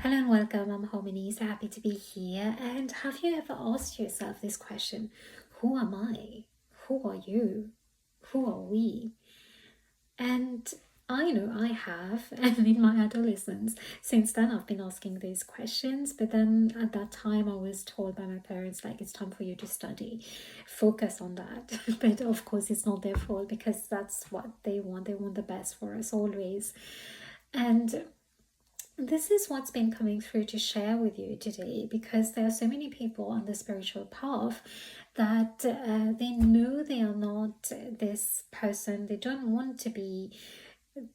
Hello and welcome. I'm Homini, so happy to be here. And have you ever asked yourself this question? Who am I? Who are you? Who are we? And I know I have, and in my adolescence, since then I've been asking these questions. But then at that time, I was told by my parents, like, it's time for you to study, focus on that. But of course, it's not their fault because that's what they want. They want the best for us always. And this is what's been coming through to share with you today, because there are so many people on the spiritual path that they know they are not this person. They don't want to be,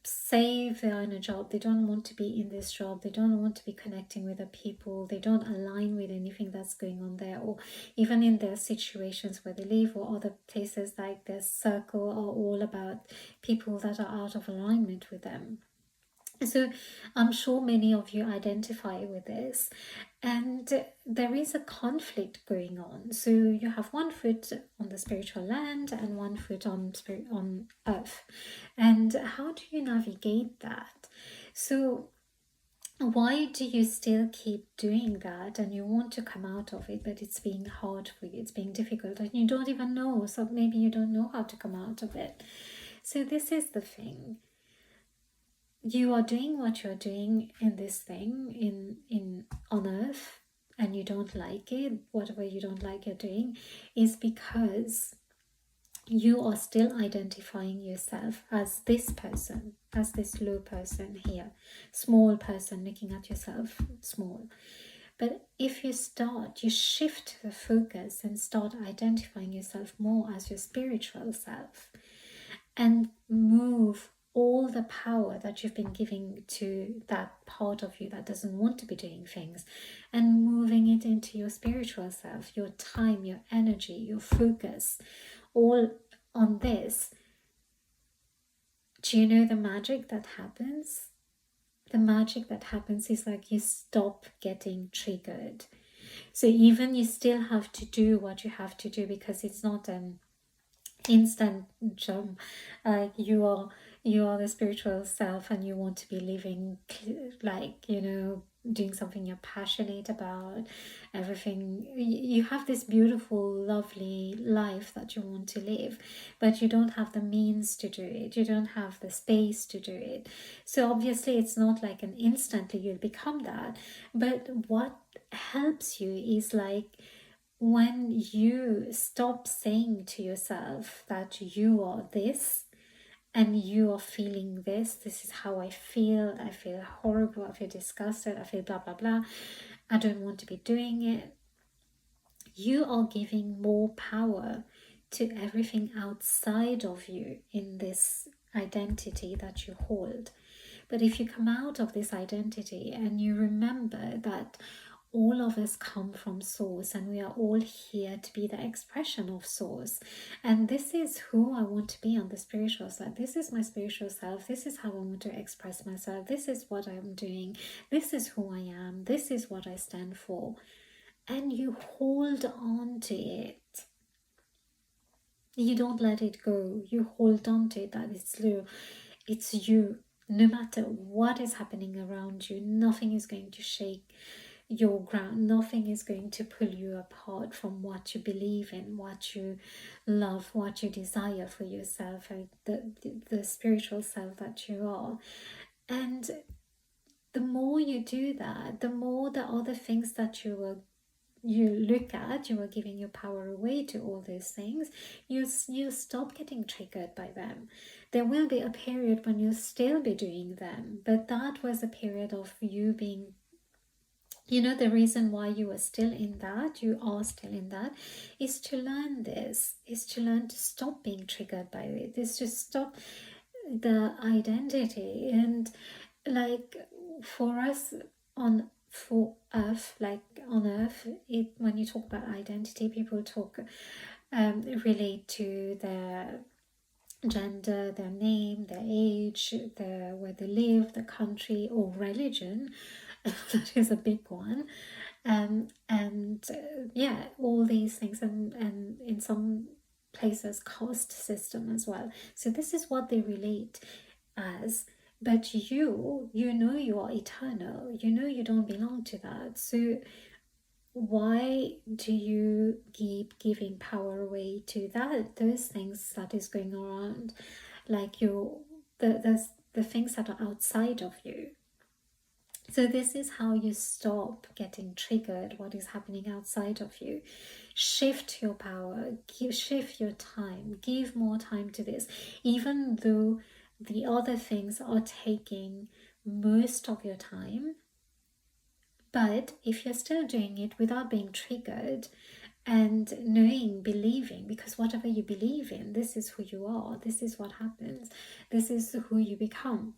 say they're in a job, they don't want to be in this job, they don't want to be connecting with the people, they don't align with anything that's going on there, or even in their situations where they live or other places, like their circle are all about people that are out of alignment with them. So I'm sure many of you identify with this, and there is a conflict going on. So you have one foot on the spiritual land and one foot on earth. And how do you navigate that? So why do you still keep doing that and you want to come out of it, but it's being hard for you, it's being difficult, and you don't even know, so maybe you don't know how to come out of it. So this is the thing. You are doing what you're doing in this thing in on earth, and you don't like it. Whatever you don't like you're doing is because you are still identifying yourself as this person, as this low person here, small person, looking at yourself small. But if you shift the focus and start identifying yourself more as your spiritual self, and move all the power that you've been giving to that part of you that doesn't want to be doing things, and moving it into your spiritual self, your time, your energy, your focus, all on this. Do you know the magic that happens? The magic that happens is like you stop getting triggered. So even you still have to do what you have to do, because it's not an instant jump. You are the spiritual self and you want to be living like, doing something you're passionate about, everything. You have this beautiful, lovely life that you want to live, but you don't have the means to do it, you don't have the space to do it. So obviously it's not like an instantly you'll become that. But what helps you is like, when you stop saying to yourself that you are this and you are feeling this is how I feel horrible, I feel disgusted, I feel blah blah blah, I don't want to be doing it, you are giving more power to everything outside of you in this identity that you hold. But if you come out of this identity and you remember that all of us come from source and we are all here to be the expression of source, and this is who I want to be on the spiritual side, this is my spiritual self, this is how I want to express myself, this is what I'm doing, this is who I am, this is what I stand for, and you hold on to it, you don't let it go, you hold on to it, that it's you. No matter what is happening around you, nothing is going to shake your ground, nothing is going to pull you apart from what you believe in, what you love, what you desire for yourself, and the spiritual self that you are. And the more you do that, the more the other things that you look at, you are giving your power away to all those things, you stop getting triggered by them. There will be a period when you'll still be doing them, but that was a period of you being, the reason why you are still in that, you are still in that, is to learn this, is to learn to stop being triggered by it, is to stop the identity. And like for us on earth, when you talk about identity, people relate to their gender, their name, their age, where they live, the country, or religion. That is a big one. All these things, and in some places caste system as well. So this is what they relate as. But you know you are eternal. You know you don't belong to that. So why do you keep giving power away to those things that is going around, like the things that are outside of you? So this is how you stop getting triggered what is happening outside of you. Shift your power, shift your time, give more time to this, even though the other things are taking most of your time. But if you're still doing it without being triggered and knowing, believing, because whatever you believe in, this is who you are, this is what happens, this is who you become.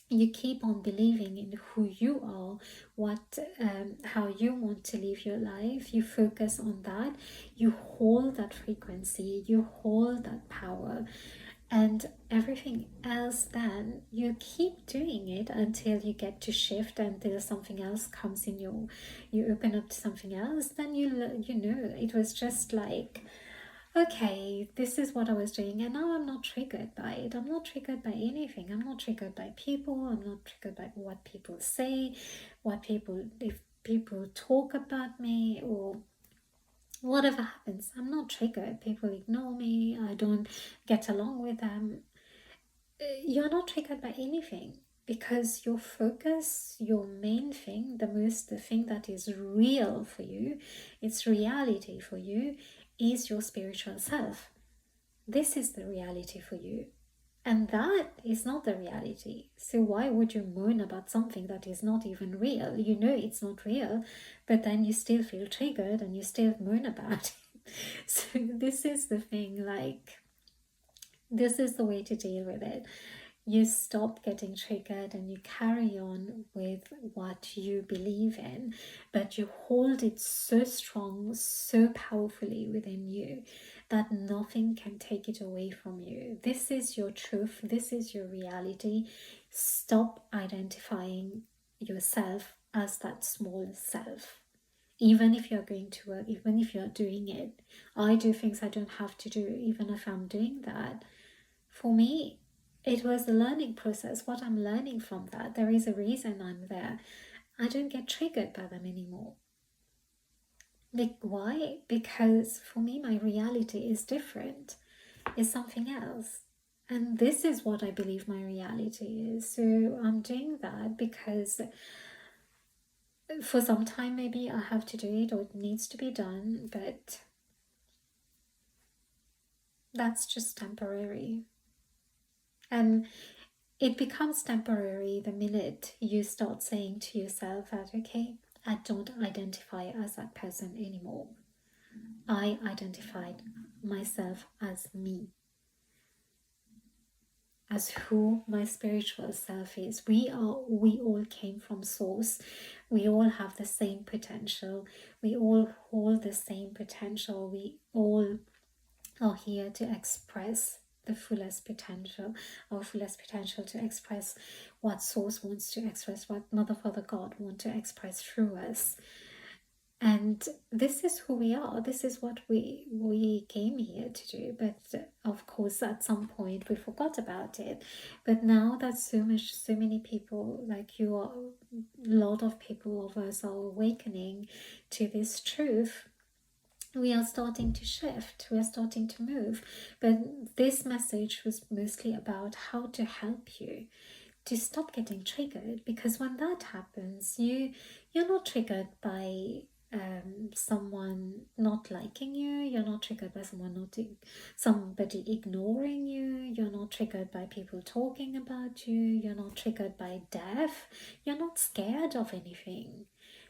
You keep on believing in who you are, how you want to live your life. You focus on that. You hold that frequency. You hold that power, and everything else. Then you keep doing it until you get to shift, until something else comes in you open up to something else. Then you know it was just like, okay, this is what I was doing, and now I'm not triggered by it. I'm not triggered by anything. I'm not triggered by people. I'm not triggered by what people say, if people talk about me, or whatever happens. I'm not triggered. People ignore me. I don't get along with them. You're not triggered by anything, because your focus, your main thing, the thing that is real for you, it's reality for you, is your spiritual self. This is the reality for you. And that is not the reality. So why would you moan about something that is not even real? You know it's not real, but then you still feel triggered and you still moan about it. So this is the thing, like, this is the way to deal with it. You stop getting triggered and you carry on with what you believe in, but you hold it so strong, so powerfully within you that nothing can take it away from you. This is your truth. This is your reality. Stop identifying yourself as that small self. Even if you're going to work, even if you're doing it, I do things I don't have to do, even if I'm doing that. For me, it was a learning process. What I'm learning from that, there is a reason I'm there. I don't get triggered by them anymore. Why? Because for me, my reality is different, is something else. And this is what I believe my reality is. So I'm doing that because for some time maybe I have to do it, or it needs to be done, but that's just temporary. And it becomes temporary the minute you start saying to yourself that, okay, I don't identify as that person anymore. I identified myself as me, as who my spiritual self is. We all came from source. We all have the same potential. We all hold the same potential. We all are here to express the fullest potential, our fullest potential, to express what source wants to express, what Mother, Father, God want to express through us. And this is who we are. This is what we came here to do. But of course, at some point we forgot about it. But now that so many people, like you are, a lot of people of us are awakening to this truth, we are starting to shift, we are starting to move. But this message was mostly about how to help you to stop getting triggered, because when that happens, you're not triggered by someone not liking you, you're not triggered by somebody ignoring you, you're not triggered by people talking about you, you're not triggered by death, you're not scared of anything.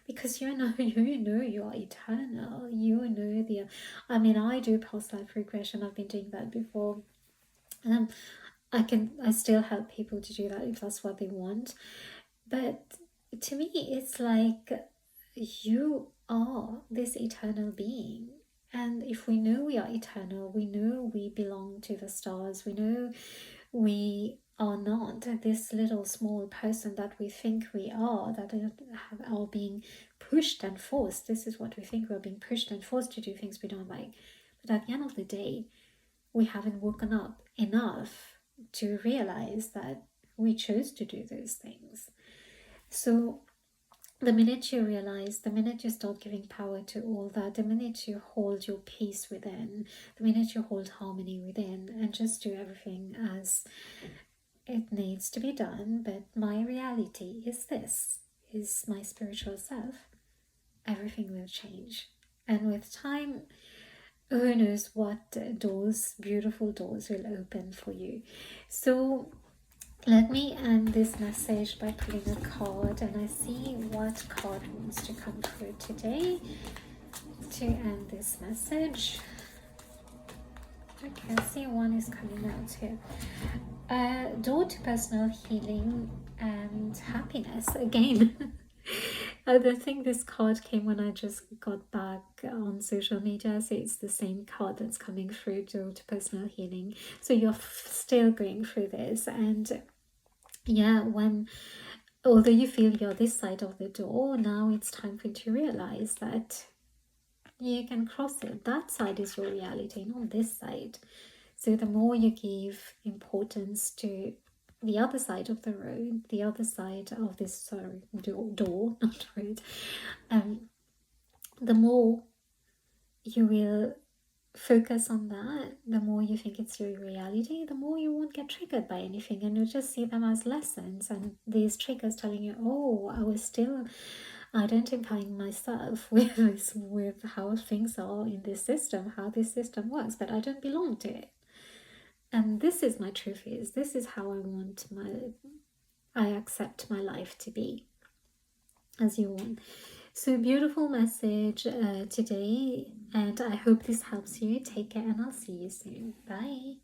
Because you know you are eternal. You know I do past life regression. I've been doing that before. I still help people to do that if that's what they want. But to me, it's like you are this eternal being. And if we know we are eternal, we know we belong to the stars, we know we are not this little small person that we think we are, that are being pushed and forced. This is what we think, we're being pushed and forced to do things we don't like. But at the end of the day, we haven't woken up enough to realize that We chose to do those things. So the minute you realize, the minute you start giving power to all that, the minute you hold your peace within, the minute you hold harmony within, and just do everything as it needs to be done, but my reality is this, is my spiritual self, everything will change. And with time, who knows what doors, beautiful doors, will open for you. So let me end this message by pulling a card, and I see what card wants to come through today to end this message. Okay, I see one is coming out here. Door to personal healing and happiness again. I think this card came when I just got back on social media, so it's the same card that's coming through, door to personal healing. So you're still going through this, and yeah, although you feel you're this side of the door, now it's time for you to realize that you can cross it. That side is your reality, not this side. So the more you give importance to the other side of the road, the other side of this door, not road, the more you will focus on that, the more you think it's your reality, the more you won't get triggered by anything, and you'll just see them as lessons, and these triggers telling you, oh, I was still identifying myself with how things are in this system, how this system works, but I don't belong to it. And this is my truth, this is how I accept my life to be, as you want. So beautiful message today, and I hope this helps you. Take care, and I'll see you soon. Bye.